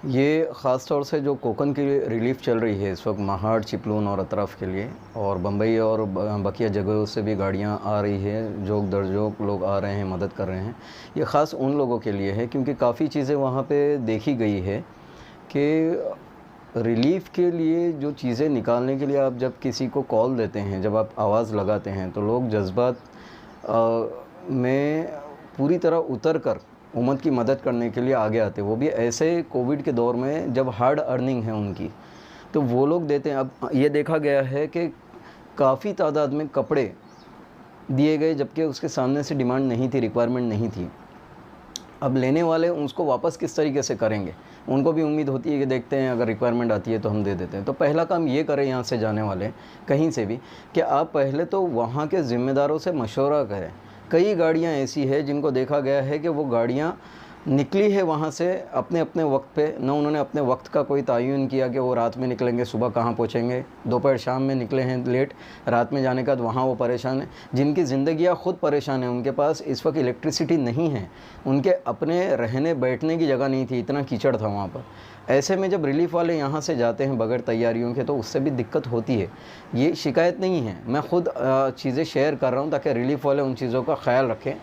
ये ख़ास तौर से जो कोकन की रिलीफ़ चल रही है इस वक्त महाड़, चिपलून और अतराफ़ के लिए, और बम्बई और बकिया जगहों से भी गाड़ियाँ आ रही है, जोक दर-जोक लोग आ रहे हैं, मदद कर रहे हैं। ये ख़ास उन लोगों के लिए है क्योंकि काफ़ी चीज़ें वहाँ पे देखी गई है कि रिलीफ़ के लिए जो चीज़ें निकालने के लिए आप जब किसी को कॉल देते हैं, जब आप आवाज़ लगाते हैं, तो लोग जज़्बात में पूरी तरह उतर कर उम्मत की मदद करने के लिए आगे आते हैं। वो भी ऐसे कोविड के दौर में जब हार्ड अर्निंग है उनकी, तो वो लोग देते हैं। अब ये देखा गया है कि काफ़ी तादाद में कपड़े दिए गए जबकि उसके सामने से डिमांड नहीं थी, रिक्वायरमेंट नहीं थी। अब लेने वाले उसको वापस किस तरीके से करेंगे, उनको भी उम्मीद होती है कि देखते हैं अगर रिक्वायरमेंट आती है तो हम दे देते हैं। तो पहला काम ये करें यहाँ से जाने वाले कहीं से भी कि आप पहले तो वहाँ के ज़िम्मेदारों से मशवरा करें। कई गाड़ियाँ ऐसी है जिनको देखा गया है कि वो गाड़ियाँ निकली है वहाँ से अपने अपने वक्त पे, न उन्होंने अपने वक्त का कोई तयन किया कि वो रात में निकलेंगे, सुबह कहाँ पहुँचेंगे, दोपहर शाम में निकले हैं लेट, रात में जाने का तो वहाँ वो परेशान है। जिनकी ज़िंदगियाँ खुद परेशान हैं, उनके पास इस वक्त इलेक्ट्रिसिटी नहीं है, उनके अपने रहने बैठने की जगह नहीं थी, इतना कीचड़ था वहाँ पर। ऐसे में जब रिलीफ़ वाले यहाँ से जाते हैं बगैर तैयारियों के तो उससे भी दिक्कत होती है। ये शिकायत नहीं है, मैं खुद चीज़ें शेयर कर रहा हूँ ताकि रिलीफ़ वाले उन चीज़ों का ख़्याल रखें।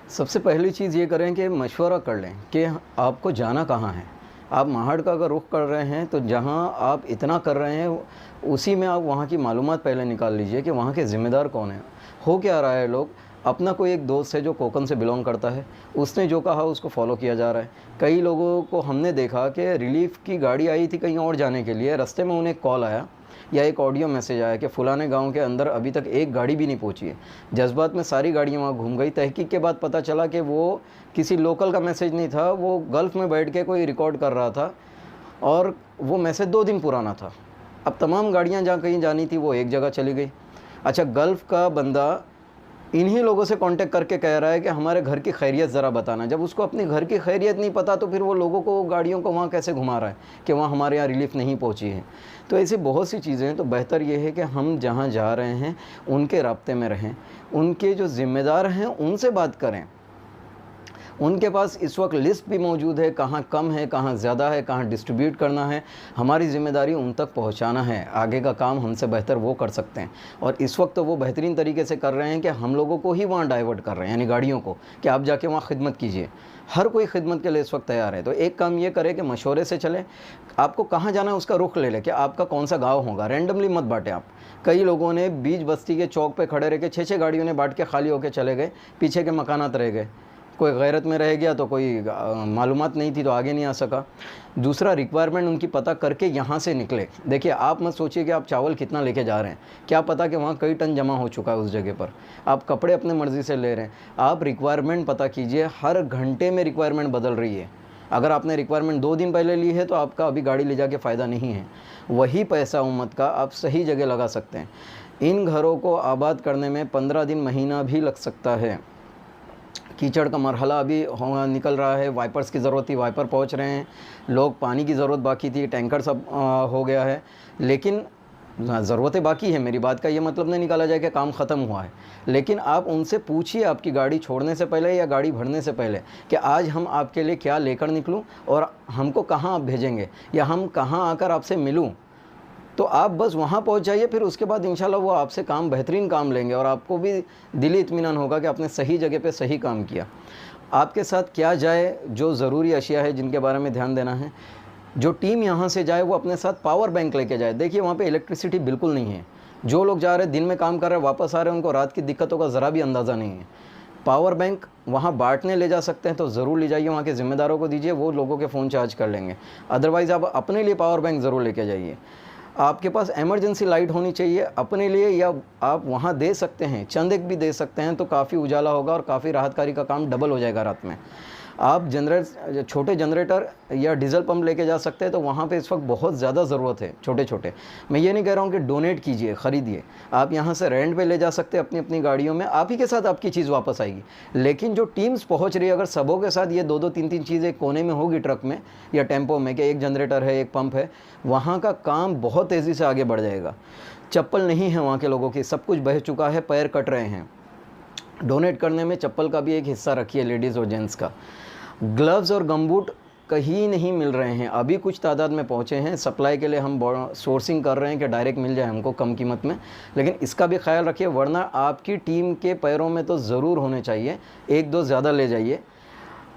सबसे पहली चीज़ ये करें कि मशवरा कर लें कि आपको जाना कहाँ है। आप महाड़ का अगर रुख कर रहे हैं तो जहाँ आप इतना कर रहे हैं उसी में आप वहाँ की मालूमात पहले निकाल लीजिए कि वहाँ के ज़िम्मेदार कौन हैं, हो क्या रहा है। लोग अपना कोई एक दोस्त है जो कोकन से बिलोंग करता है, उसने जो कहा उसको फॉलो किया जा रहा है। कई लोगों को हमने देखा कि रिलीफ़ की गाड़ी आई थी कहीं और जाने के लिए, रास्ते में उन्हें कॉल आया या एक ऑडियो मैसेज आया कि फ़लाने गांव के अंदर अभी तक एक गाड़ी भी नहीं पहुंची है। जज्बात में सारी गाड़ियां वहां घूम गई। तहकीक के बाद पता चला कि वो किसी लोकल का मैसेज नहीं था, वो गल्फ़ में बैठ के कोई रिकॉर्ड कर रहा था और वो मैसेज 2 दिन पुराना था। अब तमाम गाड़ियां जहाँ कहीं जानी थी वो एक जगह चली गई। अच्छा, गल्फ़ का बंदा इन्हीं लोगों से कांटेक्ट करके कह रहा है कि हमारे घर की खैरियत ज़रा बताना। जब उसको अपनी घर की खैरियत नहीं पता तो फिर वो लोगों को, गाड़ियों को वहाँ कैसे घुमा रहा है कि वहाँ हमारे यहाँ रिलीफ़ नहीं पहुँची है। तो ऐसी बहुत सी चीज़ें हैं। तो बेहतर ये है कि हम जहाँ जा रहे हैं उनके राब्ते में रहें, उनके जो ज़िम्मेदार हैं उनसे बात करें। उनके पास इस वक्त लिस्ट भी मौजूद है, कहाँ कम है, कहाँ ज़्यादा है, कहाँ डिस्ट्रीब्यूट करना है। हमारी ज़िम्मेदारी उन तक पहुँचाना है, आगे का काम हमसे बेहतर वो कर सकते हैं। और इस वक्त तो वो बेहतरीन तरीके से कर रहे हैं कि हम लोगों को ही वहाँ डाइवर्ट कर रहे हैं, यानी गाड़ियों को, कि आप जाके वहाँ खिदमत कीजिए। हर कोई खिदमत के लिए इस वक्त तैयार है। तो एक काम ये करें कि मशवरे से चलें। आपको कहाँ जाना है उसका रुख ले लें कि आपका कौन सा गाँव होगा, रैंडमली मत बाँटें आप। कई लोगों ने बीच बस्ती के चौक पे खड़े रह के 6-6 गाड़ियों ने बांट के खाली होकर चले गए, पीछे के मकानात रह गए। कोई गैरत में रह गया तो कोई मालूमात नहीं थी तो आगे नहीं आ सका। दूसरा, रिक्वायरमेंट उनकी पता करके यहाँ से निकले। देखिए, आप मत सोचिए कि आप चावल कितना लेके जा रहे हैं, क्या पता कि वहाँ कई टन जमा हो चुका है उस जगह पर। आप कपड़े अपने मर्ज़ी से ले रहे हैं। आप रिक्वायरमेंट पता कीजिए, हर घंटे में रिक्वायरमेंट बदल रही है। अगर आपने रिक्वायरमेंट 2 दिन पहले ली है तो आपका अभी गाड़ी ले जाके फ़ायदा नहीं है। वही पैसा उम्मत का आप सही जगह लगा सकते हैं। इन घरों को आबाद करने में 15 दिन, महीना भी लग सकता है। कीचड़ का मरहला अभी निकल रहा है, वाइपर्स की ज़रूरत थी, वाइपर पहुंच रहे हैं, लोग पानी की ज़रूरत बाकी थी, टैंकर सब हो गया है। लेकिन ज़रूरतें बाकी है, मेरी बात का ये मतलब नहीं निकाला जाए कि काम ख़त्म हुआ है। लेकिन आप उनसे पूछिए आपकी गाड़ी छोड़ने से पहले या गाड़ी भरने से पहले कि आज हम आपके लिए क्या लेकर निकलूं और हमको कहाँ आप भेजेंगे या हम कहाँ आकर आपसे मिलूं। तो आप बस वहाँ पहुँच जाइए, फिर उसके बाद इंशाल्लाह वो आपसे काम, बेहतरीन काम लेंगे और आपको भी दिली इत्मीनान होगा कि आपने सही जगह पे सही काम किया। आपके साथ क्या जाए, जो ज़रूरी अशिया है जिनके बारे में ध्यान देना है। जो टीम यहाँ से जाए वो अपने साथ पावर बैंक लेके जाए। देखिए, वहाँ पे इलेक्ट्रिसिटी बिल्कुल नहीं है। जो लोग जा रहे हैं दिन में काम कर रहे हैं, वापस आ रहे हैं, उनको रात की दिक्कतों का ज़रा भी अंदाज़ा नहीं है। पावर बैंक वहाँ बांटने ले जा सकते हैं तो ज़रूर ले जाइए, वहाँ के ज़िम्मेदारों को दीजिए, वो लोगों के फ़ोन चार्ज कर लेंगे। अदरवाइज़ आप अपने लिए पावर बैंक ज़रूर लेके जाइए। आपके पास इमरजेंसी लाइट होनी चाहिए अपने लिए, या आप वहाँ दे सकते हैं, चंद एक भी दे सकते हैं तो काफ़ी उजाला होगा और काफ़ी राहतकारी का काम डबल हो जाएगा रात में। आप छोटे जनरेटर या डीजल पंप लेके जा सकते हैं तो वहाँ पे इस वक्त बहुत ज़्यादा ज़रूरत है, छोटे छोटे। मैं ये नहीं कह रहा हूँ कि डोनेट कीजिए, ख़रीदिए। आप यहाँ से रेंट पे ले जा सकते हैं अपनी अपनी गाड़ियों में, आप ही के साथ आपकी चीज़ वापस आएगी। लेकिन जो टीम्स पहुँच रही है, अगर सबों के साथ ये 2-2, 3-3 चीज़ें कोने में होगी ट्रक में या टेम्पो में कि एक जनरेटर है, एक पंप है, वहाँ का काम बहुत तेज़ी से आगे बढ़ जाएगा। चप्पल नहीं है वहाँ के लोगों की, सब कुछ बह चुका है, पैर कट रहे हैं। डोनेट करने में चप्पल का भी एक हिस्सा रखिए, लेडीज़ और जेंट्स का। ग्लव्स और गमबूट कहीं नहीं मिल रहे हैं, अभी कुछ तादाद में पहुँचे हैं। सप्लाई के लिए हम सोर्सिंग कर रहे हैं कि डायरेक्ट मिल जाए हमको कम कीमत में, लेकिन इसका भी ख्याल रखिए, वरना आपकी टीम के पैरों में तो ज़रूर होने चाहिए, 1-2 ज़्यादा ले जाइए।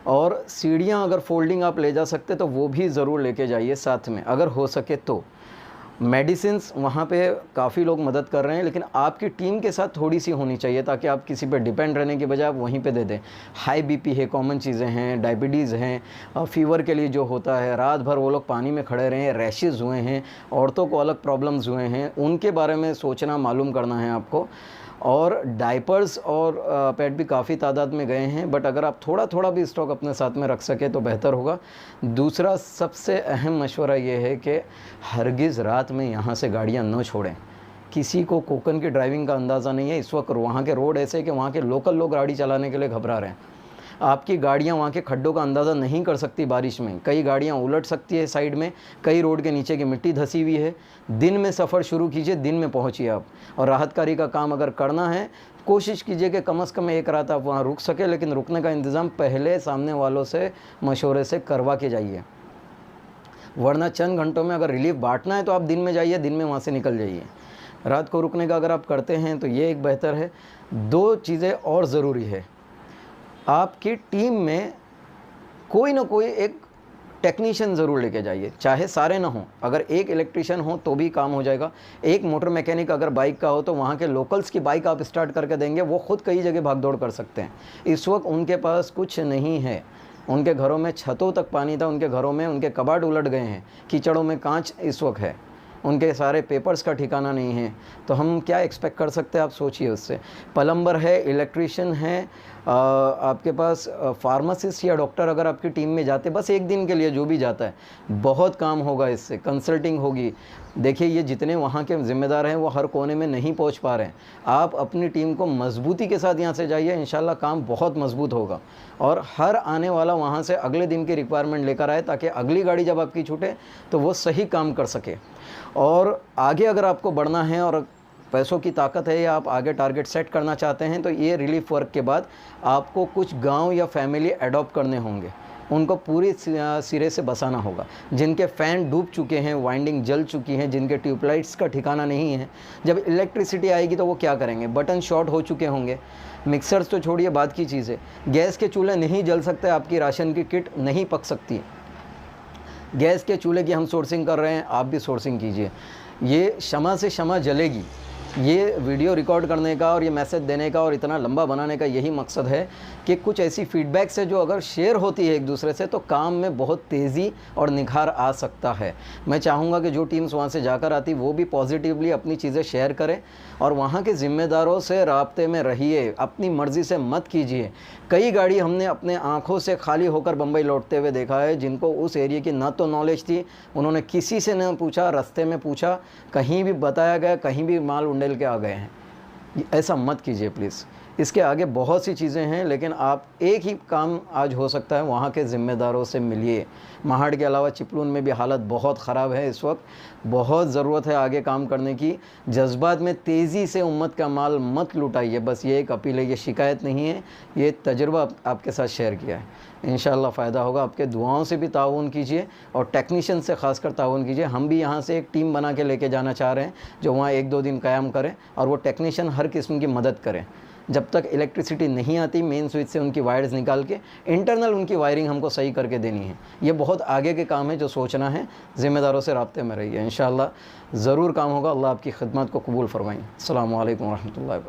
और सीढ़ियाँ अगर फोल्डिंग आप ले जा सकते तो वो भी ज़रूर लेके जाइए साथ में, अगर हो सके तो। मेडिसिन्स वहाँ पे काफ़ी लोग मदद कर रहे हैं, लेकिन आपकी टीम के साथ थोड़ी सी होनी चाहिए, ताकि आप किसी पे डिपेंड रहने के बजाय आप वहीं पे दे दें। हाई बीपी है, कॉमन चीज़ें हैं, डायबिटीज़ हैं, फीवर के लिए जो होता है, रात भर वो लोग पानी में खड़े रहे हैं, रैशेज़ हुए हैं, औरतों को अलग प्रॉब्लम्स हुए हैं, उनके बारे में सोचना, मालूम करना है आपको। और डायपर्स और पैड भी काफ़ी तादाद में गए हैं, बट अगर आप थोड़ा थोड़ा भी स्टॉक अपने साथ में रख सके तो बेहतर होगा। दूसरा सबसे अहम मशवरा ये है कि हरगिज़ रात में यहाँ से गाड़ियाँ न छोड़ें। किसी को कोकन की ड्राइविंग का अंदाज़ा नहीं है। इस वक्त वहाँ के रोड ऐसे कि वहाँ के लोकल लोग गाड़ी चलाने के लिए घबरा रहे हैं। आपकी गाड़ियाँ वहाँ के खड्डों का अंदाज़ा नहीं कर सकती बारिश में, कई गाड़ियाँ उलट सकती है साइड में, कई रोड के नीचे की मिट्टी धसी हुई है। दिन में सफ़र शुरू कीजिए, दिन में पहुँचिए आप। और राहतकारी का काम अगर करना है, कोशिश कीजिए कि कम से कम एक रात आप वहाँ रुक सके, लेकिन रुकने का इंतज़ाम पहले सामने वालों से मशवरे से करवा के जाइए, वरना चंद घंटों में अगर रिलीफ बांटना है तो आप दिन में जाइए, दिन में वहाँ से निकल जाइए। रात को रुकने का अगर आप करते हैं तो ये एक बेहतर है। 2 चीज़ें और ज़रूरी है, आपकी टीम में कोई ना कोई एक टेक्नीशियन ज़रूर लेके जाइए, चाहे सारे ना हों। अगर एक इलेक्ट्रिशियन हो तो भी काम हो जाएगा। एक मोटर मैकेनिक अगर बाइक का हो तो वहाँ के लोकल्स की बाइक आप स्टार्ट करके देंगे, वो खुद कई जगह भाग दौड़ कर सकते हैं। इस वक्त उनके पास कुछ नहीं है, उनके घरों में छतों तक पानी था, उनके घरों में उनके कबाड़ उलट गए हैं, कीचड़ों में कांच इस वक्त है, उनके सारे पेपर्स का ठिकाना नहीं है। तो हम क्या एक्सपेक्ट कर सकते हैं, आप सोचिए उससे। प्लम्बर है, इलेक्ट्रिशियन है, आपके पास फार्मासिस्ट या डॉक्टर अगर आपकी टीम में जाते, बस एक दिन के लिए जो भी जाता है, बहुत काम होगा इससे। कंसल्टिंग होगी। देखिए, ये जितने वहाँ के ज़िम्मेदार हैं वो हर कोने में नहीं पहुँच पा रहे हैं। आप अपनी टीम को मजबूती के साथ यहाँ से जाइए, इंशाल्लाह काम बहुत मजबूत होगा। और हर आने वाला वहाँ से अगले दिन की रिक्वायरमेंट लेकर आए, ताकि अगली गाड़ी जब आपकी छूटे तो वो सही काम कर सके। और आगे अगर आपको बढ़ना है और पैसों की ताकत है, या आप आगे टारगेट सेट करना चाहते हैं, तो ये रिलीफ वर्क के बाद आपको कुछ गांव या फैमिली अडॉप्ट करने होंगे, उनको पूरी सिरे से बसाना होगा। जिनके फ़ैन डूब चुके हैं, वाइंडिंग जल चुकी हैं, जिनके ट्यूबलाइट्स का ठिकाना नहीं है, जब इलेक्ट्रिसिटी आएगी तो वो क्या करेंगे, बटन शॉर्ट हो चुके होंगे। मिक्सर्स तो छोड़िए, बात की चीज़ है, गैस के चूल्हे नहीं जल सकते, आपकी राशन की किट नहीं पक सकती। गैस के चूल्हे की हम सोर्सिंग कर रहे हैं, आप भी सोर्सिंग कीजिए। ये शमा से शमा जलेगी। ये वीडियो रिकॉर्ड करने का और ये मैसेज देने का और इतना लंबा बनाने का यही मकसद है कि कुछ ऐसी फीडबैक्स है जो अगर शेयर होती है एक दूसरे से तो काम में बहुत तेज़ी और निखार आ सकता है। मैं चाहूँगा कि जो टीम्स वहाँ से जाकर आती वो भी पॉजिटिवली अपनी चीज़ें शेयर करें और वहाँ के ज़िम्मेदारों से राब्ते में रहिए, अपनी मर्ज़ी से मत कीजिए। कई गाड़ी हमने अपने आँखों से खाली होकर बम्बई लौटते हुए देखा है, जिनको उस एरिया की ना तो नॉलेज थी, उन्होंने किसी से न पूछा, रास्ते में पूछा, कहीं भी बताया गया, कहीं भी माल उंडेल के आ गए हैं। ऐसा मत कीजिए प्लीज़। इसके आगे बहुत सी चीज़ें हैं, लेकिन आप एक ही काम आज हो सकता है, वहाँ के ज़िम्मेदारों से मिलिए। महाड़ के अलावा चिपलून में भी हालत बहुत ख़राब है इस वक्त, बहुत ज़रूरत है आगे काम करने की। जज्बात में तेज़ी से उम्मत का माल मत लुटाइए, बस ये एक अपील है, ये शिकायत नहीं है, ये तजुर्बा आपके साथ शेयर किया है। इंशाअल्लाह फ़ायदा होगा। आपके दुआओं से भी ताउन कीजिए और टेक्नीशियन से ख़ासकर ताउन कीजिए। हम भी यहाँ से एक टीम बना के लेके जाना चाह रहे हैं जो वहाँ 1-2 दिन क़याम करें और वो टेक्नीशियन हर किस्म की मदद करें। जब तक इलेक्ट्रिसिटी नहीं आती, मेन स्विच से उनकी वायर्स निकाल के इंटरनल उनकी वायरिंग हमको सही करके देनी है। ये बहुत आगे के काम है जो सोचना है। ज़िम्मेदारों से राब्ते में रहिए, इंशाअल्लाह ज़रूर काम होगा। अल्लाह आपकी खिदमत को कबूल फरमाएँ। अस्सलामु अलैकुम व रहमतुल्लाहि व बरकातहू।